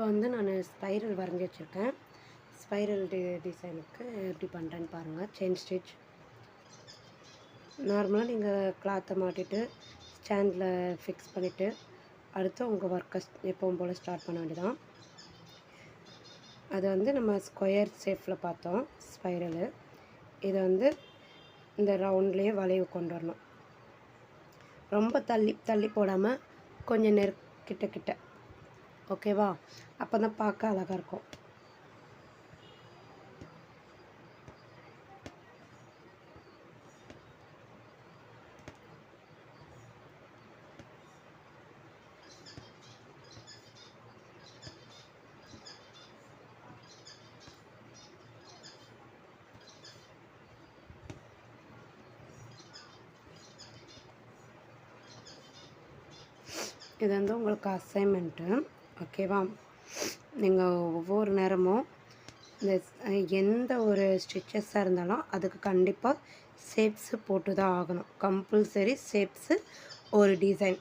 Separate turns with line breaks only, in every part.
இப்போ வந்து நான் ஸ்பைரல் வரைஞ்சி வச்சுருக்கேன். ஸ்பைரல் டிசைனுக்கு எப்படி பண்ணுறேன்னு பாருங்கள். செயின் ஸ்டிச் நார்மலாக நீங்கள் கிளாத்தை மாட்டிட்டு ஸ்டாண்டில் ஃபிக்ஸ் பண்ணிவிட்டு அடுத்து உங்கள் ஒர்க்கை எப்பவும் போல் ஸ்டார்ட் பண்ண வேண்டியதான். அது வந்து நம்ம ஸ்கொயர் ஷேப்பில் பார்த்தோம் ஸ்பைரலு. இதை வந்து இந்த ரவுண்ட்லேயே வளைவு கொண்டு வரணும். ரொம்ப தள்ளி தள்ளி போடாமல் கொஞ்சம் கிட்ட கிட்ட, ஓகேவா? அப்போ தான் பார்க்க அழகாக இருக்கும். இது வந்து உங்களுக்கு அசைன்மெண்ட்டு, ஓகேவா? நீங்கள் ஒவ்வொரு நேரமும் இந்த எந்த ஒரு ஸ்டிச்சஸாக இருந்தாலும் அதுக்கு கண்டிப்பாக ஷேப்ஸு போட்டு தான் ஆகணும். கம்பல்சரி ஷேப்ஸு ஒரு டிசைன்.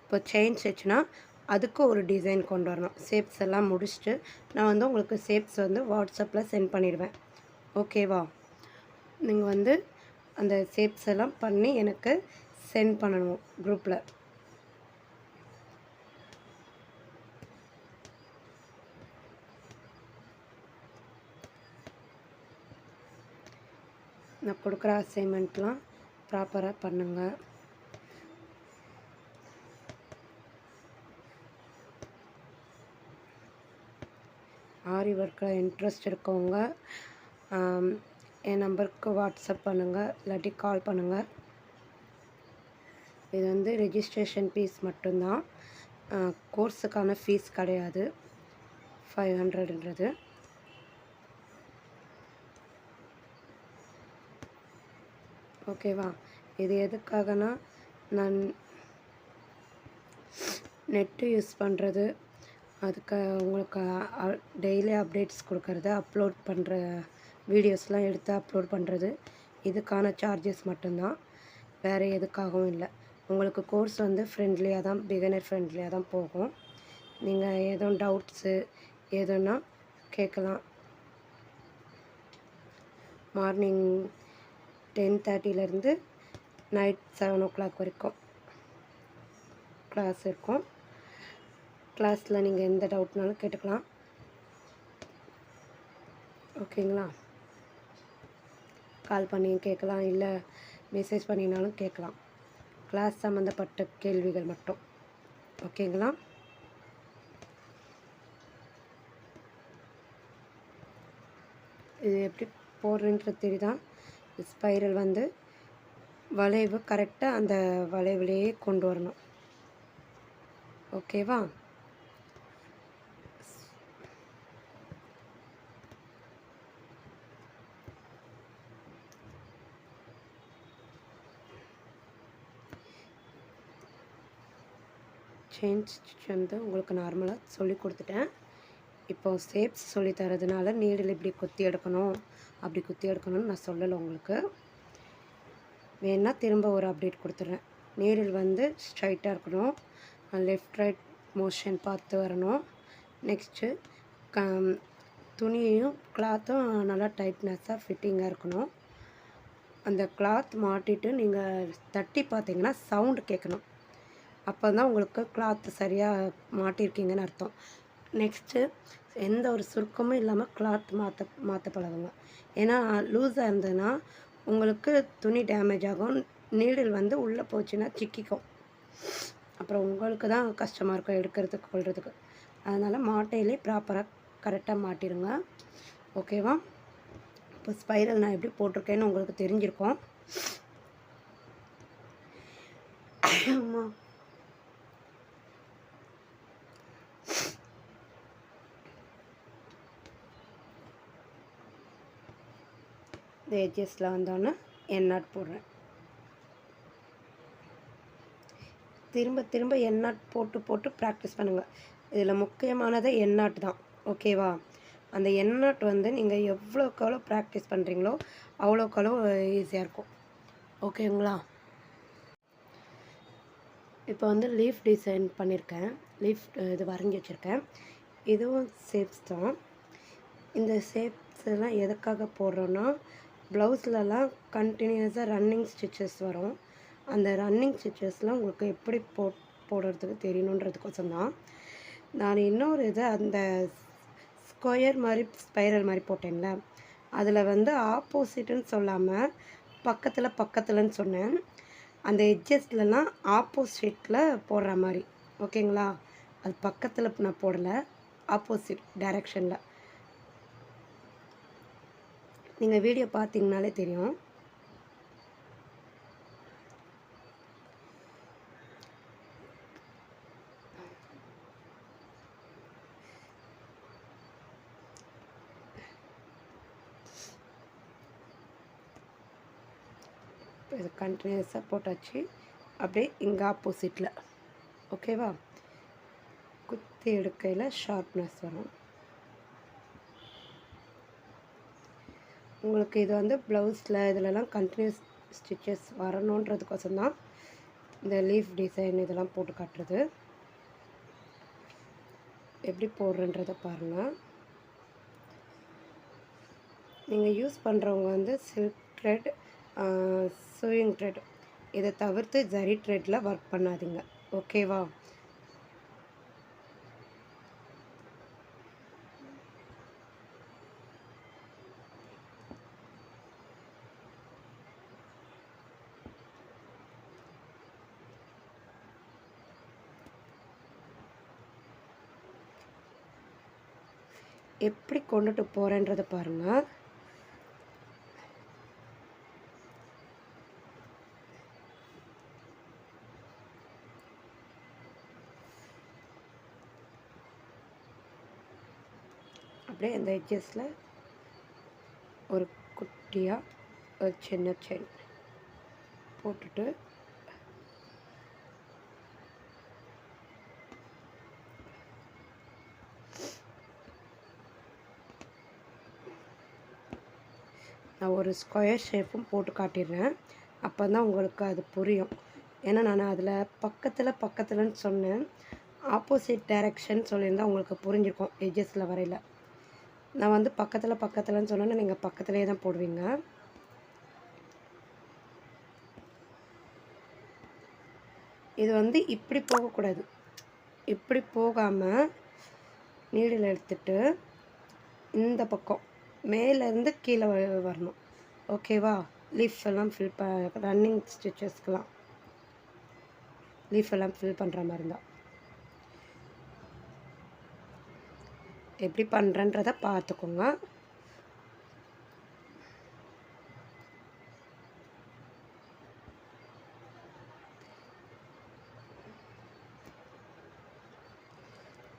இப்போ செயின் ஸ்டிச்னா அதுக்கு ஒரு டிசைன் கொண்டு வரணும். ஷேப்ஸ் எல்லாம் முடிச்சுட்டு நான் வந்து உங்களுக்கு ஷேப்ஸ் வந்து வாட்ஸ்அப்பில் சென்ட் பண்ணிடுவேன், ஓகேவா? நீங்கள் வந்து அந்த ஷேப்ஸ் எல்லாம் பண்ணி எனக்கு சென்ட் பண்ணணும் குரூப்பில். நான் கொடுக்குற அசைன்மெண்ட்லாம் ப்ராப்பராக பண்ணுங்கள். ஆரி ஒர்க்கில் இன்ட்ரெஸ்ட் இருக்கவங்க என் நம்பருக்கு வாட்ஸ்அப் பண்ணுங்கள், இல்லாட்டி கால் பண்ணுங்கள். இது வந்து ரெஜிஸ்ட்ரேஷன் ஃபீஸ் மட்டும்தான், கோர்ஸுக்கான ஃபீஸ் கிடையாது. 500ன்றது. ஓகேவா? இது எதுக்காகனா நான் நெட்டு யூஸ் பண்ணுறது, அதுக்கு உங்களுக்கு டெய்லி அப்டேட்ஸ் கொடுக்கறது, அப்லோட் பண்ணுற வீடியோஸ்லாம் எடுத்து அப்லோட் பண்ணுறது, இதுக்கான சார்ஜஸ் மட்டும்தான், வேறு எதுக்காகவும் இல்லை. உங்களுக்கு கோர்ஸ் வந்து ஃப்ரெண்ட்லியாக தான், பிகினர் ஃப்ரெண்ட்லியாக தான் போகும். நீங்கள் எதுவும் டவுட்ஸு எதுனா கேட்கலாம். மார்னிங் 10:30லேருந்து நைட் 7 o'clock வரைக்கும் கிளாஸ் இருக்கும். கிளாஸில் நீங்கள் எந்த டவுட்னாலும் கேட்டுக்கலாம், ஓகேங்களா? கால் பண்ணி கேட்கலாம், இல்லை மெசேஜ் பண்ணினாலும் கேட்கலாம். கிளாஸ் சம்மந்தப்பட்ட கேள்விகள் மட்டும், ஓகேங்களா? இது எப்படி போடுறேன்றது தெரியுதா? ஸ்பைரல் வந்து வளைவு கரெக்டாக அந்த வளைவுலேயே கொண்டு வரணும், ஓகேவா? செயின் ஸ்டிச் வந்து உங்களுக்கு நார்மலாக சொல்லி கொடுத்துட்டேன். இப்போ ஷேப்ஸ் சொல்லி தரதுனால நீடில் இப்படி குத்தி எடுக்கணும், அப்படி குத்தி எடுக்கணும்னு நான் சொல்லலை உங்களுக்கு. வேணால் திரும்ப ஒரு அப்டேட் கொடுத்துட்றேன். நீடில் வந்து ஸ்ட்ரைட்டாக இருக்கணும், லெஃப்ட் ரைட் மோஷன் பார்த்து வரணும். நெக்ஸ்ட்டு துணியையும் கிளாத்தும் நல்லா டைட்னஸாக ஃபிட்டிங்காக இருக்கணும். அந்த கிளாத் மாட்டிட்டு நீங்கள் தட்டி பார்த்தீங்கன்னா சவுண்டு கேட்கணும். அப்போ தான் உங்களுக்கு கிளாத்து சரியாக மாட்டியிருக்கீங்கன்னு அர்த்தம். நெக்ஸ்ட்டு எந்த ஒரு சுருக்கமும் இல்லாமல் கிளாத் மாற்ற பழகுங்க. ஏன்னா லூஸாக இருந்ததுன்னா உங்களுக்கு துணி டேமேஜ் ஆகும், நீடில் வந்து உள்ளே போச்சுன்னா சிக்கிக்கும், அப்புறம் உங்களுக்கு தான் கஷ்டமாக இருக்கும் எடுக்கிறதுக்கு கொள்றதுக்கு. அதனால் மாட்டையிலே ப்ராப்பராக கரெக்டாக மாட்டிடுங்க, ஓகேவா? இப்போ ஸ்பைரல் நான் எப்படி போட்டிருக்கேன்னு உங்களுக்கு தெரிஞ்சிருக்கும். இந்த எட்ஜஸில் வந்தோன்னே எண்ணாட் போடுறேன். திரும்ப திரும்ப எண்ணாட் போட்டு போட்டு ப்ராக்டிஸ் பண்ணுங்கள். இதில் முக்கியமானது எண்ணாட் தான், ஓகேவா? அந்த எண்ணாட் வந்து நீங்கள் எவ்வளோக்கு எவ்வளோ ப்ராக்டிஸ் பண்ணுறீங்களோ அவ்வளோக்கு அவ்வளோ ஈஸியாக இருக்கும், ஓகேங்களா? இப்போ வந்து லீஃப் டிசைன் பண்ணியிருக்கேன், லீஃப் இது வரைஞ்சி வச்சுருக்கேன். இதுவும் ஷேப்ஸ் தான். இந்த ஷேப்ஸ் எல்லாம் எதுக்காக போடுறோன்னா, ப்ளவுஸ்லலாம் கண்டினியூஸாக ரன்னிங் ஸ்டிச்சஸ் வரும். அந்த ரன்னிங் ஸ்டிச்சஸ்லாம் உங்களுக்கு எப்படி போடுறதுக்கு தெரியணுன்றதுக்கோசம் தான். நான் இன்னொரு இது அந்த ஸ்கொயர் மாதிரி ஸ்பைரல் மாதிரி போட்டேன்ல, அதில் வந்து ஆப்போசிட்டுன்னு சொல்லாமல் பக்கத்துலன்னு சொன்னேன். அந்த எட்ஜஸ்லலாம் ஆப்போசிட்டில் போடுற மாதிரி, ஓகேங்களா? அது பக்கத்தில் நான் போடலை, ஆப்போசிட் டைரெக்ஷனில். நீங்கள் வீடியோ பார்த்தீங்கனாலே தெரியும். இது கண்டினியூஸாக போட்டாச்சு. அப்படியே இங்கே ஆப்போசிட்டில், ஓகேவா? குத்தி எடுக்கையில் ஷார்ப்னஸ் வரும். உங்களுக்கு இது வந்து ப்ளவுஸில் இதிலலாம் கண்டினியூஸ் ஸ்டிச்சஸ் வரணுன்றதுக்கோசம் தான் இந்த லீஃப் டிசைன் இதெல்லாம் போட்டு காட்டுறது. எப்படி போடுறன்றதை பாருங்கள். நீங்கள் யூஸ் பண்ணுறவங்க வந்து சில்க் த்ரெட், சூயிங் த்ரெட் இதை தவிர்த்து ஜரி த்ரெட்டில் ஒர்க் பண்ணாதீங்க, ஓகேவா? எப்படி கொண்டுட்டு போகிறேன்றதை பாருங்கள். அப்படியே இந்த எட்ஜஸில் ஒரு குட்டியாக ஒரு சின்ன செயின் போட்டுட்டு நான் ஒரு ஸ்கொயர் ஷேப்பும் போட்டு காட்டிடுறேன். அப்போ தான் உங்களுக்கு அது புரியும். ஏன்னா நான் அதில் பக்கத்துலன்னு சொன்னேன். ஆப்போசிட் டைரெக்ஷன் சொல்லியிருந்தால் உங்களுக்கு புரிஞ்சிருக்கும் எட்ஜஸில் வரையில். நான் வந்து பக்கத்துலன்னு சொன்னேன்னா நீங்கள் பக்கத்துலேயே தான் போடுவீங்க. இது வந்து இப்படி போகக்கூடாது. இப்படி போகாமல் நீடில் எடுத்துட்டு இந்த பக்கம் மேலேருந்து கீழே வரணும், ஓகேவா? லீஃப் எல்லாம் ரன்னிங் ஸ்டிச்சஸ்க்கெலாம் லீஃப் எல்லாம் ஃபில் பண்ணுற மாதிரி இருந்தால் எப்படி பண்ணுறன்றதை பார்த்துக்கோங்க.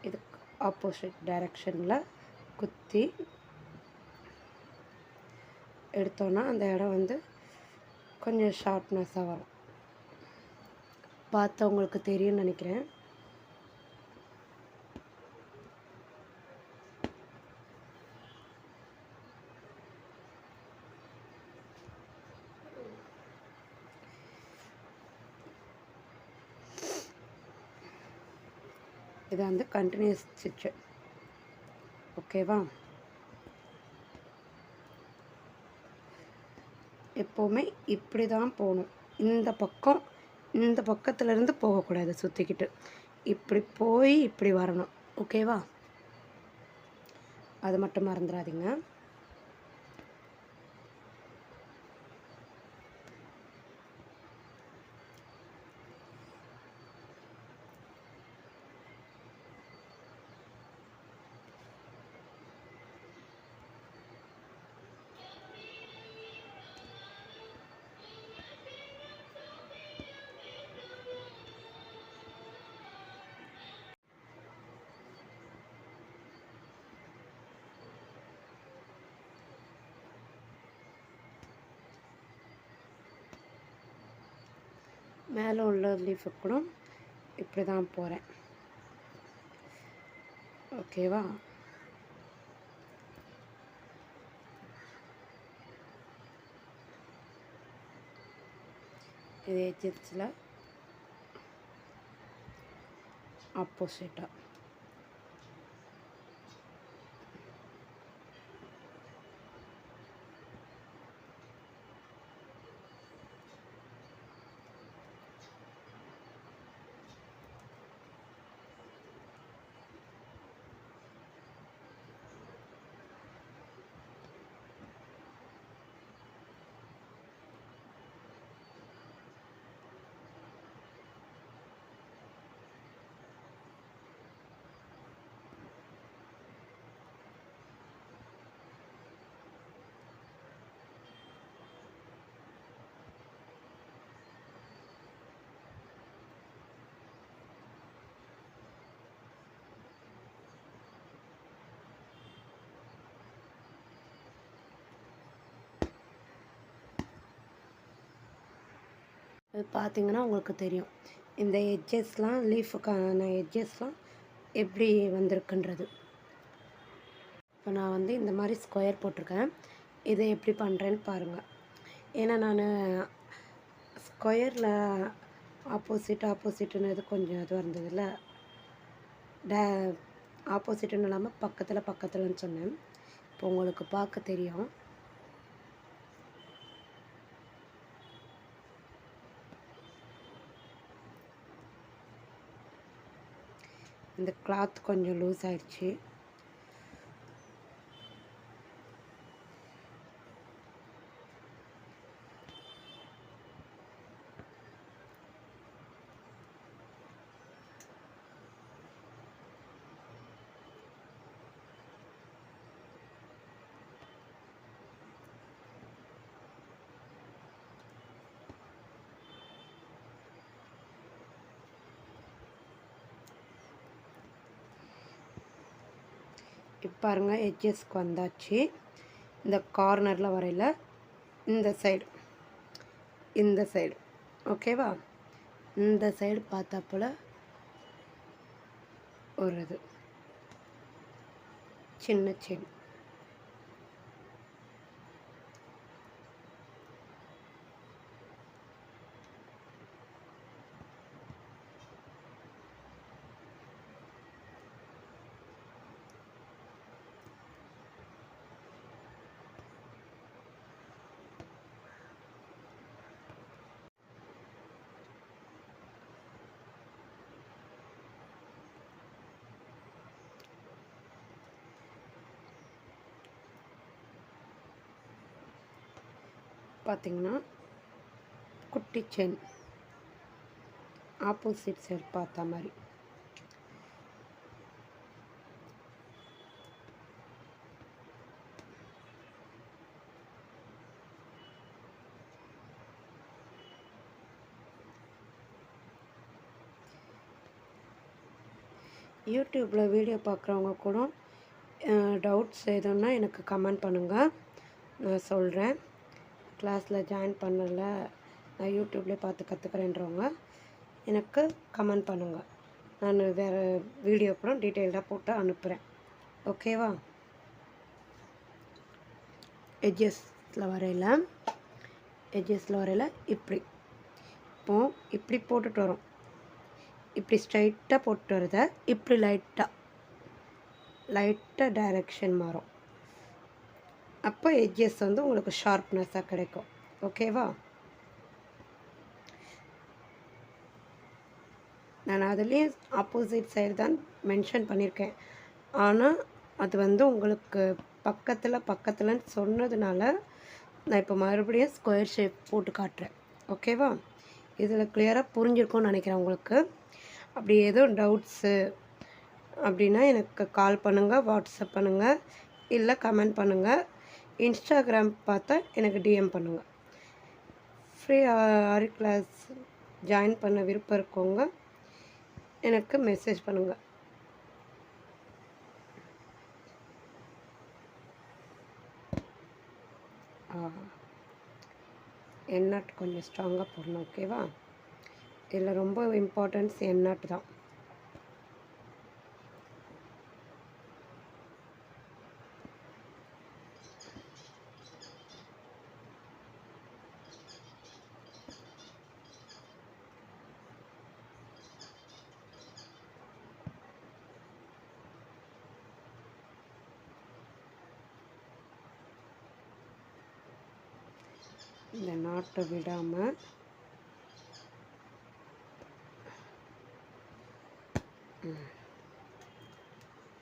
இதுக்கு ஆப்போசிட் டைரெக்ஷனில் குத்தி எடுத்தோன்னா அந்த இடம் வந்து கொஞ்சம் ஷார்ப்னஸாக வரும். பார்த்தவங்களுக்கு தெரியும்னு நினைக்கிறேன். இது வந்து கண்டினியூஸ் ஸ்டிச்சு, ஓகேவா? எப்போவுமே இப்படி தான் போகணும். இந்த பக்கத்துலேருந்து போகக்கூடாது, சுற்றிக்கிட்டு இப்படி போய் இப்படி வரணும், ஓகேவா? அது மட்டும் மறந்துடாதீங்க. மேலே உள்ள லீஃபு கூட இப்படி தான் போகிறேன், ஓகேவா? இது எட்ஜஸில் ஆப்போசிட்டாக அது பார்த்தீங்கன்னா உங்களுக்கு தெரியும். இந்த எட்ஜஸ்லாம் லீஃபுக்கான எட்ஜஸ்லாம் எப்படி வந்திருக்குன்றது. இப்போ நான் வந்து இந்த மாதிரி ஸ்கொயர் போட்டிருக்கேன். இதை எப்படி பண்ணுறேன்னு பாருங்கள். ஏன்னா நான் ஸ்கொயரில் ஆப்போசிட்டுன்னு இது கொஞ்சம் இதுவாக இருந்ததில்ல, டே ஆப்போசிட்டுன்னு இல்லாமல் பக்கத்துலன்னு சொன்னேன். இப்போ உங்களுக்கு பார்க்க தெரியும். இந்த கிளாத் கொஞ்சம் லூஸ் ஆயிடுச்சு. இப்போ பாருங்கள், எட்ஜஸ்க்கு வந்தாச்சு. இந்த கார்னரில் வரையில் இந்த சைடு ஓகேவா? இந்த சைடு பார்த்தா போல் ஒரு இது சின்ன செயின். பார்த்திங்கன்னா குட்டி செயின் ஆப்போசிட் சைடு பார்த்த மாதிரி. யூடியூப்பில் வீடியோ பார்க்குறவங்க கூட டவுட்ஸ் எதுன்னா எனக்கு கமெண்ட் பண்ணுங்கள், நான் சொல்கிறேன். கிளாஸில் ஜாயின் பண்ணல, நான் யூடியூப்லேயே பார்த்து கற்றுக்குறேன்றவங்க எனக்கு கமெண்ட் பண்ணுங்கள். நான் வேறு வீடியோ கூட டீட்டெயில்டாக போட்டு அனுப்புகிறேன். ஓகேவா? எட்ஜஸில் வரையில் இப்படி போட்டுட்டு வரோம். இப்படி ஸ்ட்ரைட்டாக போட்டு வரத இப்படி லைட்டாக டைரெக்ஷன் மாறும். அப்போ எட்ஜஸ் வந்து உங்களுக்கு ஷார்ப்னஸாக கிடைக்கும். ஓகேவா? நான் அதுலேயும் ஆப்போசிட் சைடு தான் மென்ஷன் பண்ணியிருக்கேன். ஆனால் அது வந்து உங்களுக்கு பக்கத்துலன்னு சொன்னதுனால நான் இப்போ மறுபடியும் ஸ்கொயர் ஷேப் போட்டு காட்டுறேன். ஓகேவா? இதில் கிளியராக புரிஞ்சிருக்கும்னு நினைக்கிறேன் உங்களுக்கு. அப்படி எதுவும் டவுட்ஸு அப்படின்னா எனக்கு கால் பண்ணுங்கள், வாட்ஸ்அப் பண்ணுங்கள், இல்லை கமெண்ட் பண்ணுங்கள். இன்ஸ்டாகிராம் பார்த்தா எனக்கு டிஎம் பண்ணுங்கள். ஃப்ரீ ஆரி கிளாஸ் ஜாயின் பண்ண விருப்பம் இருக்கவங்க எனக்கு மெசேஜ் பண்ணுங்கள். எண்ணாட் கொஞ்சம் ஸ்ட்ராங்காக போடணும். ஓகேவா? இதில் ரொம்ப இம்பார்ட்டன்ஸ் எண்ணாட் தான். இந்த நாட்டை விடாமல்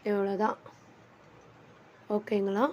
இவ்வளோதான். ஓகேங்களா?